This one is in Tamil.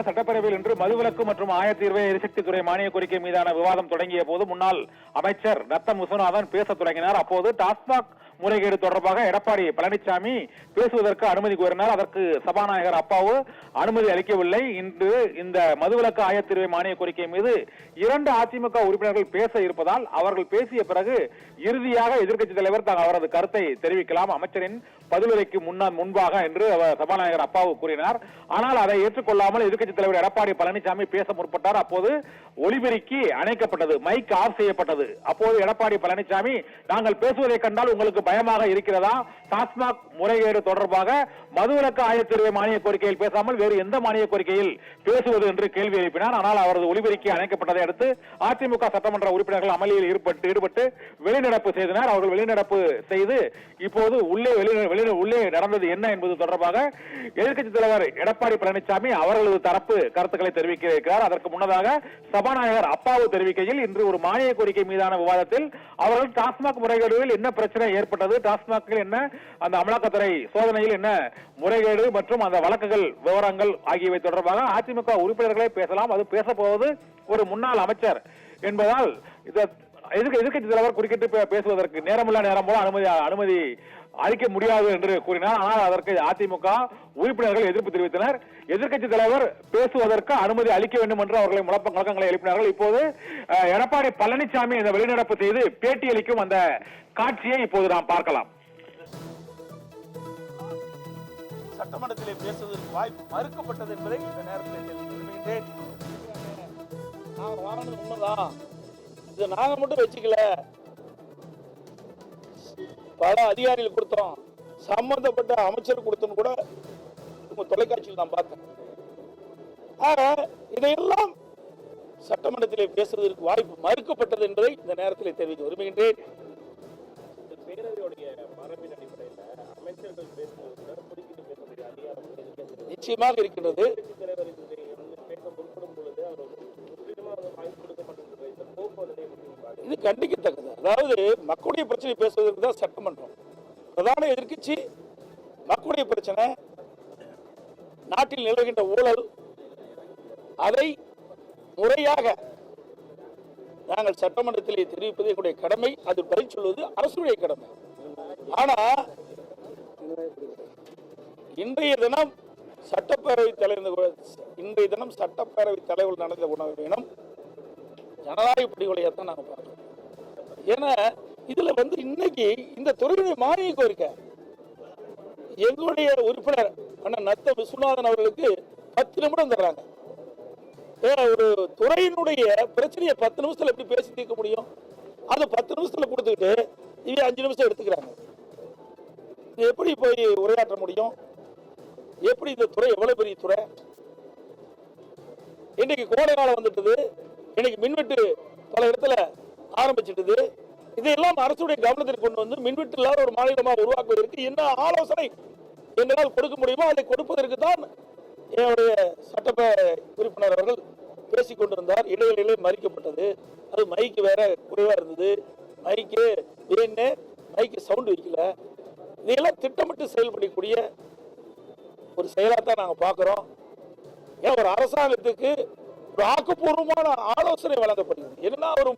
சட்டப்பேரவையில் இன்று மதுவிலக்கு மற்றும் ஆயத்தீர்வை எரிசக்தி துறை மானிய கோரிக்கை மீதான விவாதம் தொடங்கிய போது முன்னாள் அமைச்சர் ரத்தம் விஸ்வநாதன் பேச தொடங்கினார். அப்போது டாஸ்மாக் முறைகேடு தொடர்பாக எடப்பாடி பழனிசாமி பேசுவதற்கு அனுமதி கோரினார். அதற்கு சபாநாயகர் அப்பாவு அனுமதி அளிக்கவில்லை. இன்று இந்த மதுவிலக்கு ஆயத்தீர்வை மானிய கோரிக்கை மீது 2 அதிமுக உறுப்பினர்கள் பேச இருப்பதால் அவர்கள் பேசிய பிறகு இறுதியாக எதிர்க்கட்சித் தலைவர் அவரது கருத்தை தெரிவிக்கலாம் அமைச்சரின் பதிலுரைக்கு முன்பாக என்று சபாநாயகர் அப்பாவு கூறினார். ஆனால் அதை ஏற்றுக்கொள்ளாமல் எதிர்க்கட்சித் தலைவர் எடப்பாடி பழனிசாமி பேச முற்பட்டார். அப்போது ஒலிபெருக்கி அணைக்கப்பட்டது, மைக் ஆஃப் செய்யப்பட்டது. அப்போது எடப்பாடி பழனிசாமி, நாங்கள் பேசுவதை கண்டால் உங்களுக்கு பயமாக இருக்கிறதா? டாஸ்மாக் முறைகேடு தொடர்பாக மதுவிலக்கு ஆயத்தீர்வை மானிய கோரிக்கையில் பேசாமல் வேறு எந்த மானிய கோரிக்கையில் பேசுவது என்று கேள்வி எழுப்பினார். ஆனால் அவரது ஒலிபெருக்கி அணைக்கப்பட்டதை அடுத்து அதிமுக சட்டமன்ற உறுப்பினர்கள் அமளியில் ஈடுபட்டு வெளிநடப்பு செய்தனர். அவர்கள் வெளிநடப்பு செய்து இப்போது உள்ளே நடந்தது என்ன என்பது தொடர்பாக எதிர்க்கட்சித் தலைவர் எடப்பாடி பழனிசாமி அவர்களது தரப்பு கருத்துக்களை தெரிவிக்க இருக்கிறார். அதற்கு முன்னதாக சபாநாயகர் அப்பாவு தெரிவிக்கையில், இன்று ஒரு மானிய கோரிக்கை மீதான விவாதத்தில் அவர்கள் டாஸ்மாக் முறைகேடுகளில் என்ன பிரச்சனை ஏற்பட்டது, டாஸ்மாகில் என்ன அந்த அமலாக்கத்துறை சோதனையில் என்ன முறைகேடு மற்றும் அந்த வழக்குகள் விவரங்கள் ஆகியவை தொடர்பாக அதிமுக உறுப்பினர்களே பேசலாம். அது பேசப்போவது ஒரு முன்னாள் அமைச்சர் என்பதால் எதிர்க்கட்சி தலைவர் குறுக்கிட்டு பேசுவதற்கு நேரமுள்ள நேரம் போல அனுமதி அளிக்க முடியாது என்று கூறினார். ஆனால் அதற்கு அதிமுக உறுப்பினர்கள் எதிர்ப்பு தெரிவித்தனர். எதிர்க்கட்சி தலைவர் பேசுவதற்கு அனுமதி அளிக்க வேண்டும் என்று அவர்களை முழக்கங்களை எழுப்பினார்கள். இப்போது எடப்பாடி பழனிசாமி இந்த வெளிநடப்பு செய்து பேட்டி அளிக்கும் அந்த காட்சியை இப்போது நாம் பார்க்கலாம். சட்டமன்றத்திலே பேசுவதற்கு வாய்ப்பு மறுக்கப்பட்டது என்பதை இந்த நேரத்தில் தெரிவிக்கின்றேன். உண்மைதான், இது நாங்க மட்டும் வச்சுக்கல, பல அதிகாரிகள் கொடுத்தோம், சம்பந்தப்பட்ட அமைச்சர் கொடுத்தோன்னு கூட உங்க தொலைக்காட்சியில் நான் பார்த்தேன். ஆக இதையெல்லாம் சட்டமன்றத்திலே பேசுவதற்கு வாய்ப்பு மறுக்கப்பட்டது என்பதை இந்த நேரத்தில் தெரிவிக்க விரும்புகின்றேன். பேரவையுடைய மரபின் அடிப்படையில் அமைச்சர்கள் பேசுவது நிச்சயமாக இருக்கின்றது. இது கண்டிக்கத்தக்கது. அதாவது மக்களுடைய பிரச்சனை பேசுவதற்கு தான் சட்டமன்றம். பிரதான எதிர்க்கட்சி மக்களுடைய பிரச்சனை, நாட்டில் நிலவுகின்ற ஊழல், அதை முறையாக நாங்கள் சட்டமன்றத்திலே தெரிவிப்பது எங்களுடைய கடமை. அது பதில் சொல்வது அரசுடைய கடமை. ஆனா இன்றைய தினம் சட்டப்பேரவை தலைவர் நடந்த உணவு வேணும் ஜனநாயக படுகொலையத்தான் நாங்கள் பார்க்கிறோம். ஏன்னா இதுல இன்னைக்கு இந்த துறையுடைய மானிய கோரிக்கை எங்களுடைய உறுப்பினர் அண்ணன் நத்த விஸ்வநாதன் அவர்களுக்கு 10 நிமிடம் தர்றாங்க. ஒரு துறையினுடைய பிரச்சனையை 10 நிமிஷத்துல எப்படி பேசி தீர்க்க முடியும்? அது 10 நிமிஷத்துல கொடுத்துக்கிட்டு இவங்க 5 நிமிஷம் எடுத்துக்கிறாங்க. எப்படி போய் உரையாற்ற முடியும்? எப்படி இந்த துறை எவ்வளவு பெரிய துறை? இன்னைக்கு கோடை காலம் வந்துட்டது, இன்னைக்கு மின்வெட்டு பல இடத்துல ஆரம்பிச்சிட்டது. இதையெல்லாம் அரசுடைய கவனத்திற்கு கொண்டு வந்து மின்வெட்டு இல்லாத ஒரு மாநிலமாக உருவாக்குவதற்கு என்ன ஆலோசனை எங்களால் கொடுக்க முடியுமோ அதை கொடுப்பதற்கு தான் என்னுடைய சட்டப்பேரவை உறுப்பினர் அவர்கள் பேசிக் கொண்டிருந்தார். இடையிலே மறிக்கப்பட்டது. அது மைக்கு வேற குறைவா இருந்தது, மைக்கு சவுண்ட் வைக்கல. இதையெல்லாம் திட்டமிட்டு செயல்படக்கூடிய ஒரு செயலாத்தான் நாங்க பார்க்கிறோம். ஏன் ஒரு அரசாங்கத்துக்கு ஒரு ஆக்கப்பூர்வமான ஆலோசனை வழங்கப்படுகிறது. என்ன ஒரு